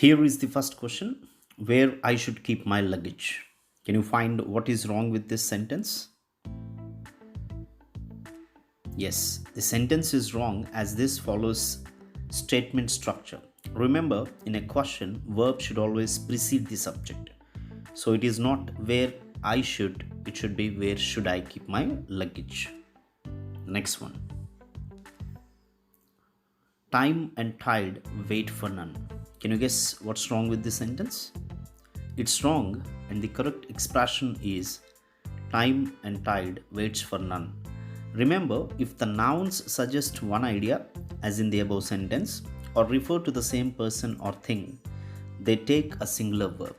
Here is the first question: where I should keep my luggage. Can you find what is wrong with this sentence? Yes, the sentence is wrong as this follows statement structure. Remember, in a question, verb should always precede the subject. So it is not where I should, it should be where should I keep my luggage. Next one. Time and tide wait for none. Can you guess what's wrong with this sentence? It's wrong, and the correct expression is time and tide waits for none. Remember, if the nouns suggest one idea, as in the above sentence, or refer to the same person or thing, they take a singular verb.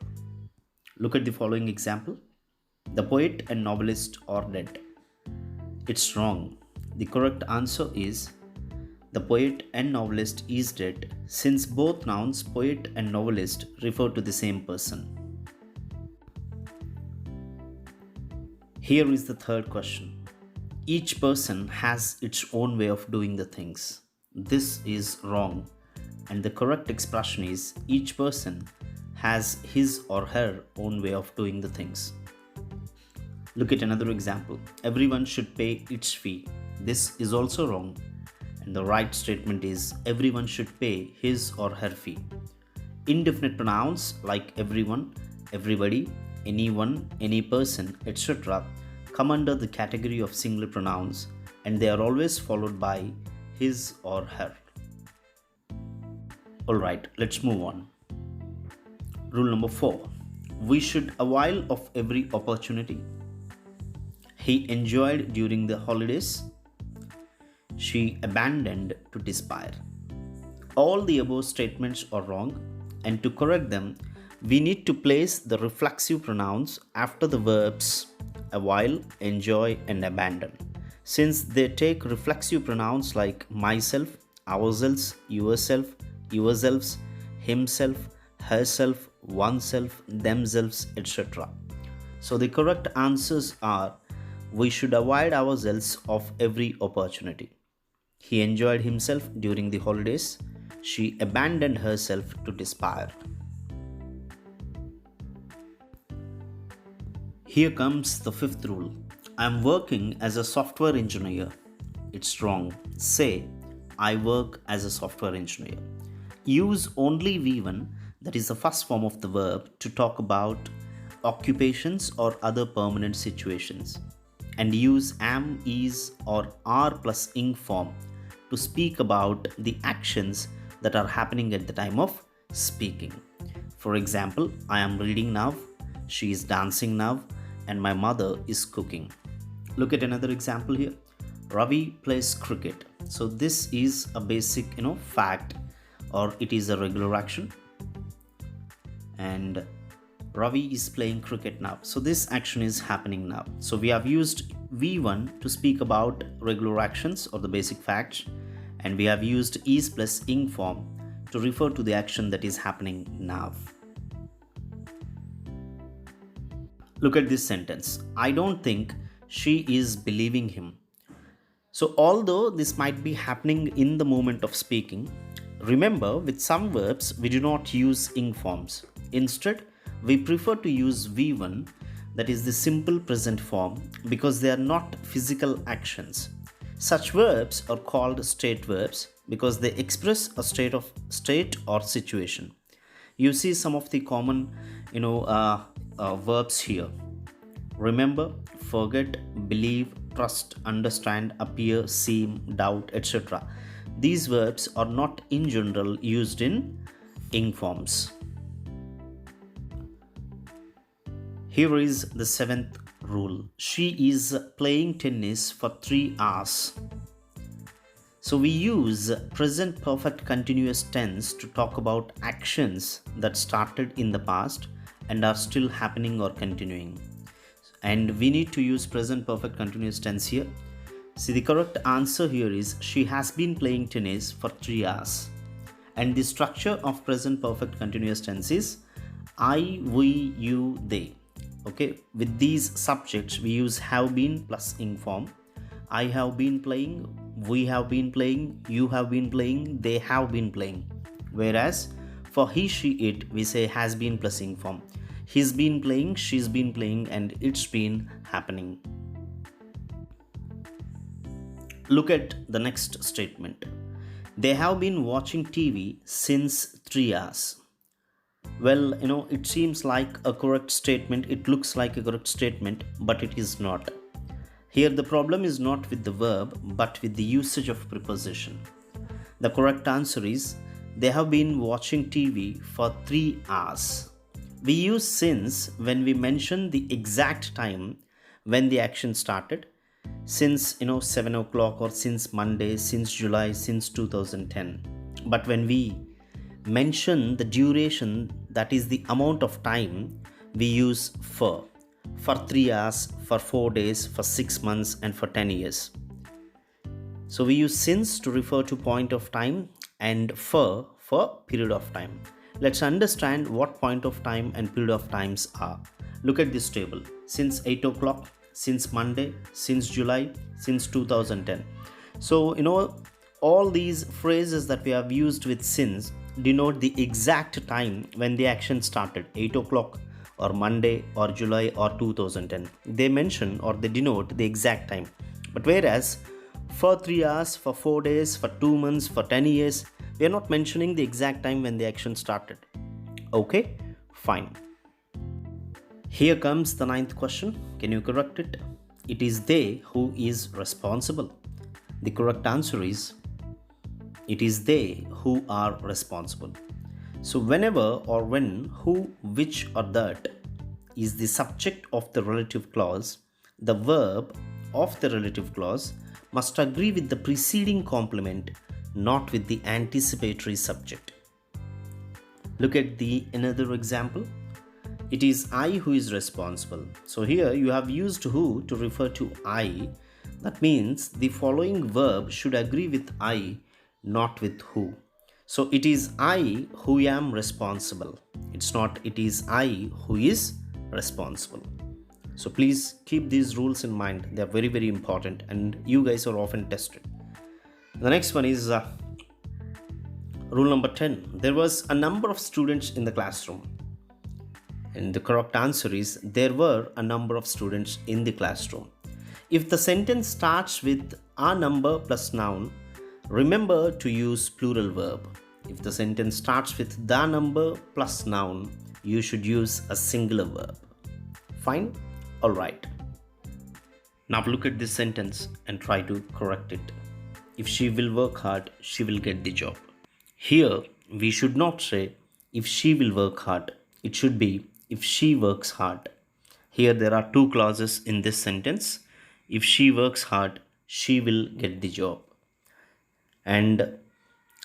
Look at the following example. The poet and novelist are dead. It's wrong. The correct answer is the poet and novelist is dead, since both nouns poet and novelist refer to the same person. Here is the third question. Each person has its own way of doing the things. This is wrong, and the correct expression is each person has his or her own way of doing the things. Look at another example. Everyone should pay its fee. This is also wrong, and the right statement is everyone should pay his or her fee. Indefinite pronouns like everyone, everybody, anyone, any person, etc. come under the category of singular pronouns, and they are always followed by his or her. Alright, let's move on. Rule number 4. We should avail of every opportunity. He enjoyed during the holidays. She abandoned to despair. All the above statements are wrong, and to correct them, we need to place the reflexive pronouns after the verbs avail, enjoy, and abandon. Since they take reflexive pronouns like myself, ourselves, yourself, yourselves, himself, herself, oneself, themselves, etc. So the correct answers are we should avoid ourselves of every opportunity. He enjoyed himself during the holidays. She abandoned herself to despair. Here comes the fifth rule. I am working as a software engineer. It's wrong. Say, I work as a software engineer. Use only V1, that is the first form of the verb, to talk about occupations or other permanent situations. And use am, is, or are plus ing form to speak about the actions that are happening at the time of speaking. For example, I am reading now, she is dancing now, and my mother is cooking. Look at another example here. Ravi plays cricket. So this is a basic fact, or it is a regular action, and Ravi is playing cricket now. So this action is happening now. So we have used V1 to speak about regular actions or the basic facts, and we have used is plus ing form to refer to the action that is happening now. Look at this sentence. I don't think she is believing him. So although this might be happening in the moment of speaking, remember with some verbs we do not use ing forms. Instead, we prefer to use V1, that is the simple present form, because they are not physical actions. Such verbs are called state verbs because they express a state or situation. You see some of the common verbs here. Remember, forget, believe, trust, understand, appear, seem, doubt, etc. These verbs are not in general used in ing forms. Here is the seventh rule. She is playing tennis for 3 hours. So we use present perfect continuous tense to talk about actions that started in the past and are still happening or continuing. And we need to use present perfect continuous tense here. See, the correct answer here is she has been playing tennis for 3 hours. And the structure of present perfect continuous tense is I, we, you, they. Okay, with these subjects we use have been plus ing form. I have been playing, we have been playing, you have been playing, they have been playing. Whereas For he, she, it, we say has been plus ing form. He's been playing, she's been playing, and it's been happening. Look at the next statement. They have been watching TV since 3 hours. Well, it seems like a correct statement. It looks like a correct statement, but it is not. Here, the problem is not with the verb, but with the usage of preposition. The correct answer is, they have been watching TV for 3 hours. We use since when we mention the exact time when the action started. Since 7 o'clock, or since Monday, since July, since 2010. But when we mention the duration, that is the amount of time, we use for 3 hours, for 4 days, for 6 months, and for 10 years. So we use since to refer to point of time, and for period of time. Let's understand what point of time and period of times are. Look at this table. Since 8 o'clock, since Monday, since July, since 2010. So all these phrases that we have used with since denote the exact time when the action started, 8 o'clock or Monday or July or 2010. They mention or they denote the exact time. But whereas for 3 hours, for 4 days, for 2 months, for 10 years, we are not mentioning the exact time when the action started. Okay, fine. Here comes the 9th question. Can you correct it? It is they who is responsible. The correct answer is, it is they who are responsible. So whenever or when, who, which, or that is the subject of the relative clause, the verb of the relative clause must agree with the preceding complement, not with the anticipatory subject. Look at another example. It is I who is responsible. So here you have used who to refer to I. That means the following verb should agree with I, not with who. So it is I who am responsible. It's not it is I who is responsible. So please keep these rules in mind. They are very, very important, and you guys are often tested. The next one is rule number 10. There was a number of students in the classroom. And the correct answer is, there were a number of students in the classroom. If the sentence starts with a number plus noun, remember to use plural verb. If the sentence starts with the number plus noun, you should use a singular verb. Fine? Alright. Now look at this sentence and try to correct it. If she will work hard, she will get the job. Here, we should not say, if she will work hard. It should be, if she works hard. Here there are two clauses in this sentence. If she works hard, she will get the job. And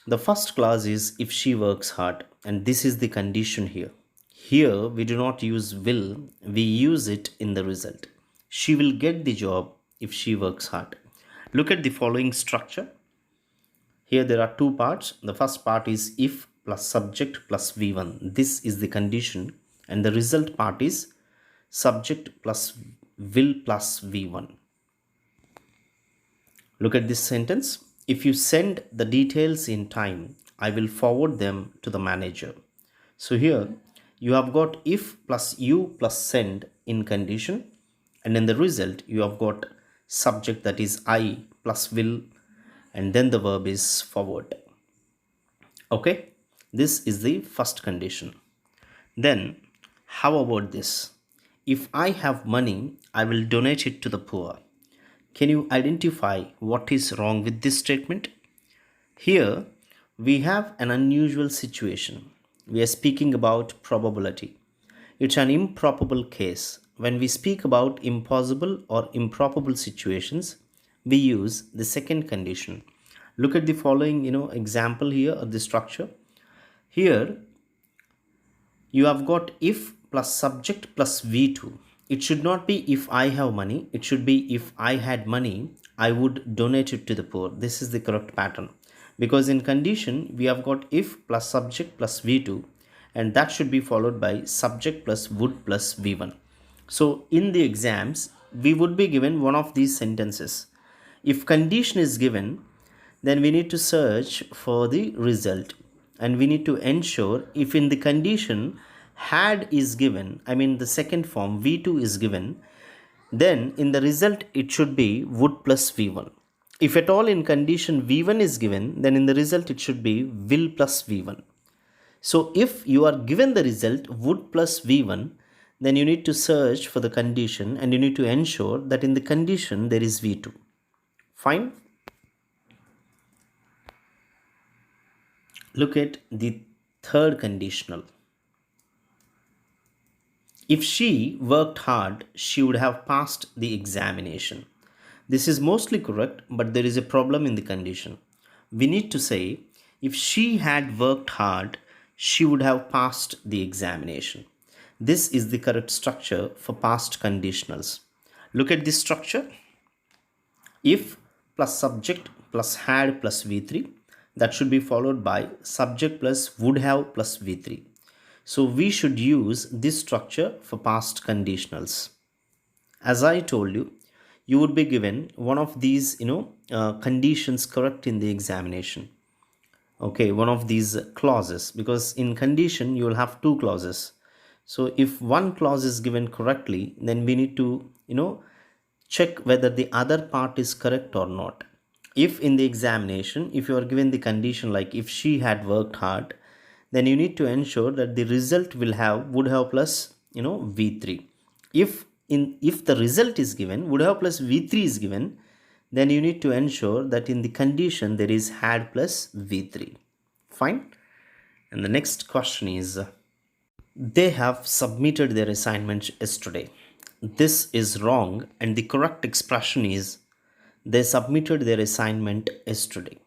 the first clause is if she works hard, and this is the condition here. Here we do not use will, we use it in the result. She will get the job if she works hard. Look at the following structure. Here there are two parts. The first part is if plus subject plus V1. This is the condition, and the result part is subject plus will plus V1. Look at this sentence. If you send the details in time, I will forward them to the manager. So here you have got if plus you plus send in condition, and in the result you have got subject, that is I, plus will, and then the verb is forward. Okay, this is the first condition. Then how about this? If I have money, I will donate it to the poor. Can you identify what is wrong with this statement? Here we have an unusual situation. We are speaking about probability. It's an improbable case. When we speak about impossible or improbable situations, we use the second condition. Look at the following example here of the structure. Here you have got if plus subject plus V2. It should not be if I have money. It should be if I had money, I would donate it to the poor. This is the correct pattern. Because in condition, we have got if plus subject plus V2, and that should be followed by subject plus would plus V1. So in the exams, we would be given one of these sentences. If condition is given, then we need to search for the result. and we need to ensure if in the condition had is given, I mean the second form v2 is given, then in the result it should be would plus v1. If at all in condition v1 is given, then in the result it should be will plus v1. So if you are given the result would plus v1, then you need to search for the condition and you need to ensure that in the condition there is v2. Fine. Look at the third conditional. If she worked hard, she would have passed the examination. This is mostly correct, but there is a problem in the condition. We need to say, if she had worked hard, she would have passed the examination. This is the correct structure for past conditionals. Look at this structure. If plus subject plus had plus v3, that should be followed by subject plus would have plus v3. So we should use this structure for past conditionals. As I told you, you would be given one of these conditions correct in the examination. Okay, one of these clauses, because in condition you will have two clauses. So if one clause is given correctly, then we need to check whether the other part is correct or not. If in the examination, if you are given the condition like if she had worked hard, then you need to ensure that the result would have plus v3. If the result is given would have plus v3 is given, then you need to ensure that in the condition there is had plus v3. Fine. And the next question is, they have submitted their assignments yesterday. This is wrong, and the correct expression is they submitted their assignment yesterday.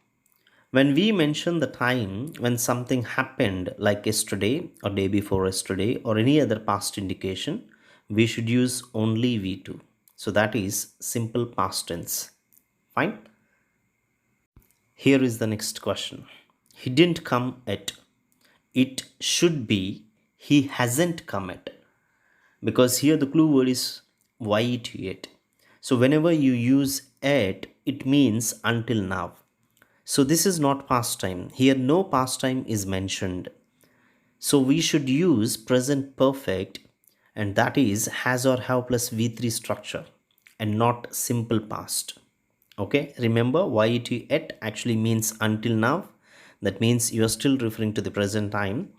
When we mention the time when something happened like yesterday or day before yesterday or any other past indication, we should use only v2. So that is simple past tense. Fine. Here is the next question. He didn't come yet. It should be he hasn't come yet, because here the clue word is yet. So whenever you use yet, it means until now. So this is not past time. Here no past time is mentioned. So we should use present perfect, and that is has or have plus v3 structure and not simple past. Okay, remember yet actually means until now. That means you are still referring to the present time.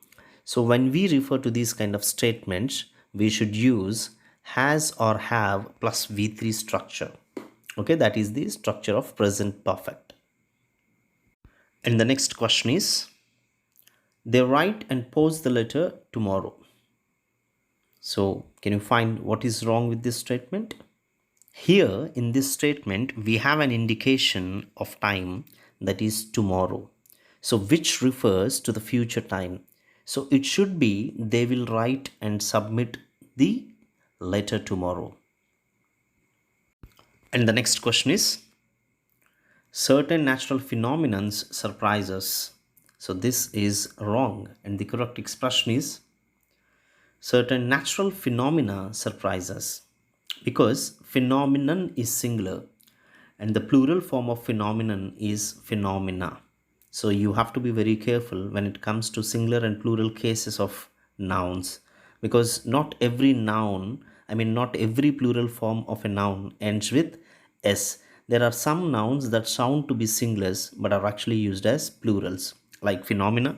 So when we refer to these kind of statements, we should use has or have plus v3 structure. Okay, that is the structure of present perfect. And the next question is, they write and post the letter tomorrow. So can you find what is wrong with this statement? Here in this statement, we have an indication of time, that is tomorrow. So which refers to the future time. So it should be they will write and submit the letter tomorrow. And the next question is, certain natural phenomena surprise us. So this is wrong, and the correct expression is certain natural phenomena surprise us, because phenomenon is singular and the plural form of phenomenon is phenomena. So you have to be very careful when it comes to singular and plural cases of nouns, because not every plural form of a noun ends with s. There are some nouns that sound to be singulars but are actually used as plurals, like phenomena.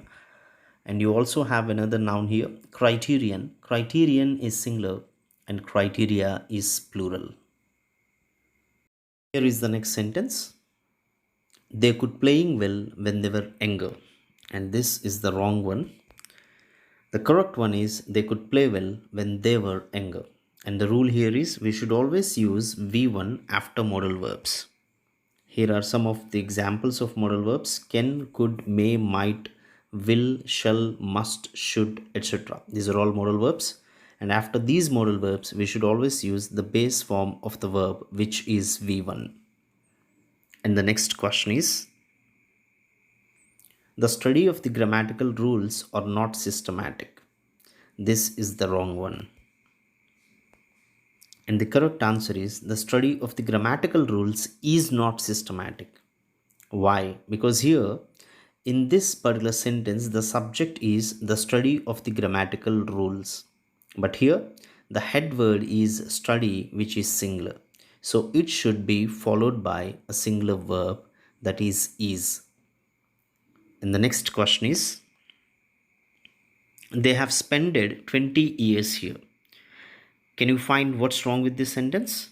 And you also have another noun here, criterion. Criterion is singular and criteria is plural. Here is the next sentence. They could playing well when they were younger. And this is the wrong one. The correct one is they could play well when they were younger. And the rule here is we should always use V1 after modal verbs. Here are some of the examples of modal verbs: can, could, may, might, will, shall, must, should, etc. These are all modal verbs. And after these modal verbs, we should always use the base form of the verb, which is V1. And the next question is, the study of the grammatical rules are not systematic. This is the wrong one. And the correct answer is, the study of the grammatical rules is not systematic. Why? Because here In this particular sentence, the subject is the study of the grammatical rules. But here, the head word is study, which is singular. So it should be followed by a singular verb, that is. And the next question is, they have spent 20 years here. Can you find what's wrong with this sentence?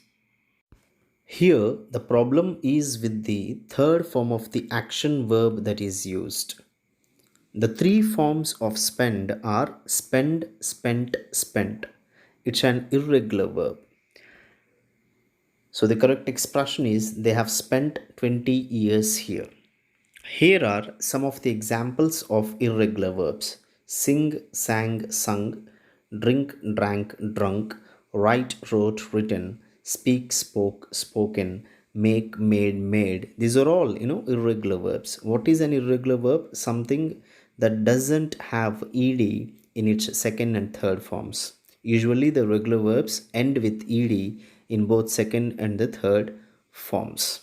Here, the problem is with the third form of the action verb that is used. The three forms of spend are spend, spent, spent. It's an irregular verb. So the correct expression is they have spent 20 years here. Here are some of the examples of irregular verbs: sing, sang, sung, drink, drank, drunk, write, wrote, written, speak, spoke, spoken, make, made, made. These are all, irregular verbs. What is an irregular verb? Something that doesn't have ed in its second and third forms. Usually the regular verbs end with ed in both second and the third forms.